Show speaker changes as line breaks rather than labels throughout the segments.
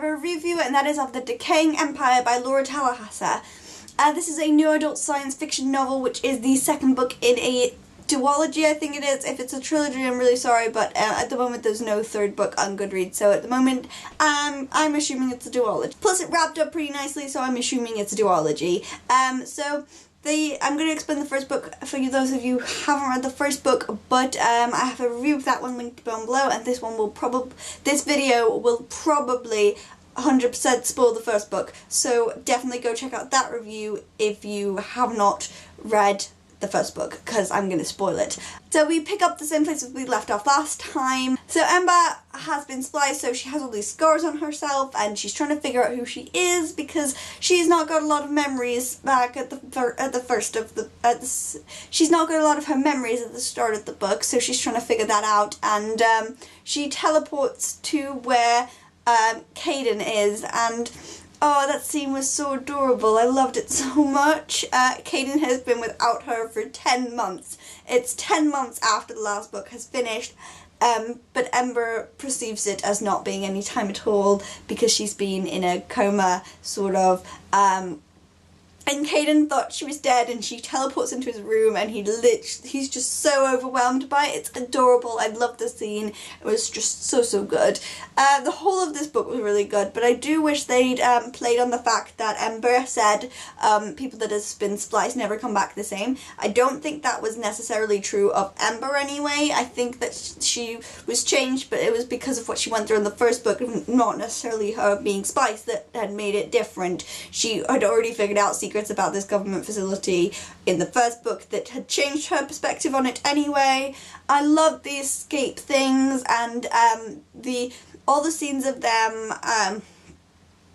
a review, and that is of The Decaying Empire by Laura Tallahassee. This is a new adult science fiction novel, which is the second book in a duology, I think it is. If it's a trilogy, I'm really sorry, but at the moment there's no third book on Goodreads, so at the moment I'm assuming it's a duology. Plus it wrapped up pretty nicely, so I'm assuming it's a duology. I'm going to explain the first book for you, those of you who haven't read the first book, but I have a review of that one linked down below, and this video will probably 100% spoil the first book, so definitely go check out that review if you have not read the first book, because I'm going to spoil it. So we pick up the same place as we left off last time. So Ember has been spliced, so she has all these scars on herself, and she's trying to figure out who she is because she's not got a lot of memories back at she's not got a lot of her memories at the start of the book, so she's trying to figure that out, and she teleports to where Caden is, and oh, that scene was so adorable. I loved it so much. Caden has been without her for 10 months. It's 10 months after the last book has finished, but Ember perceives it as not being any time at all because she's been in a coma, sort of, and Caden thought she was dead, and she teleports into his room, and he's just so overwhelmed by it. It's adorable. I love the scene. It was just so good. The whole of this book was really good, but I do wish they'd played on the fact that Ember said people that have been spliced never come back the same. I don't think that was necessarily true of Ember anyway. I think that she was changed, but it was because of what she went through in the first book, not necessarily her being spliced, that had made it different. She had already figured out secrets about this government facility in the first book that had changed her perspective on it anyway. I loved the escape things, and all the scenes of them,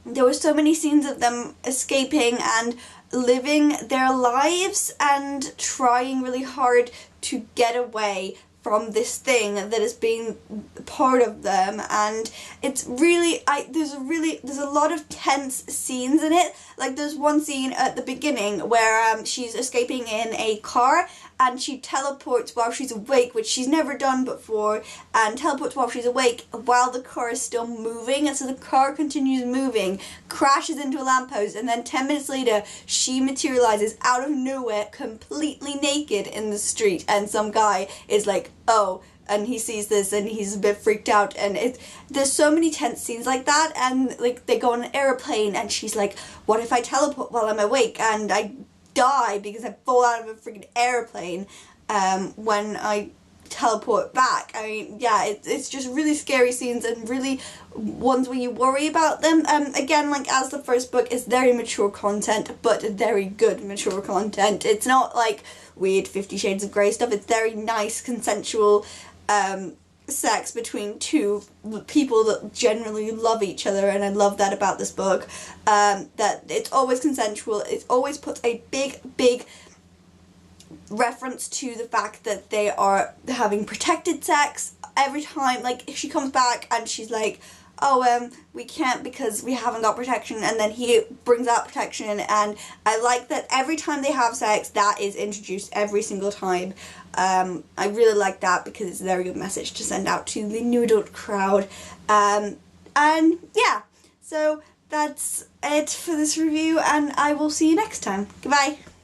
there were so many scenes of them escaping and living their lives and trying really hard to get away from this thing that has been part of them, and it's really, there's a lot of tense scenes in it. Like, there's one scene at the beginning where she's escaping in a car, and she teleports while she's awake, which she's never done before, and teleports while she's awake while the car is still moving, and so the car continues moving, crashes into a lamppost, and then 10 minutes later she materializes out of nowhere completely naked in the street, and some guy is like, oh, and he sees this and he's a bit freaked out, and there's so many tense scenes like that, and like they go on an airplane and she's like, what if I teleport while I'm awake and I die because I fall out of a freaking airplane when I teleport back. I mean, yeah, it's just really scary scenes, and really ones where you worry about them. Again, like as the first book, is very mature content, but very good mature content. It's not like weird 50 Shades of Grey stuff. It's very nice, consensual sex between two people that generally love each other, and I love that about this book. That it's always consensual. It always puts a big reference to the fact that they are having protected sex every time. Like, if she comes back and she's like, oh, we can't because we haven't got protection, and then he brings out protection, and I like that every time they have sex, that is introduced every single time. I really like that because it's a very good message to send out to the new adult crowd. And yeah, so that's it for this review, and I will see you next time. Goodbye.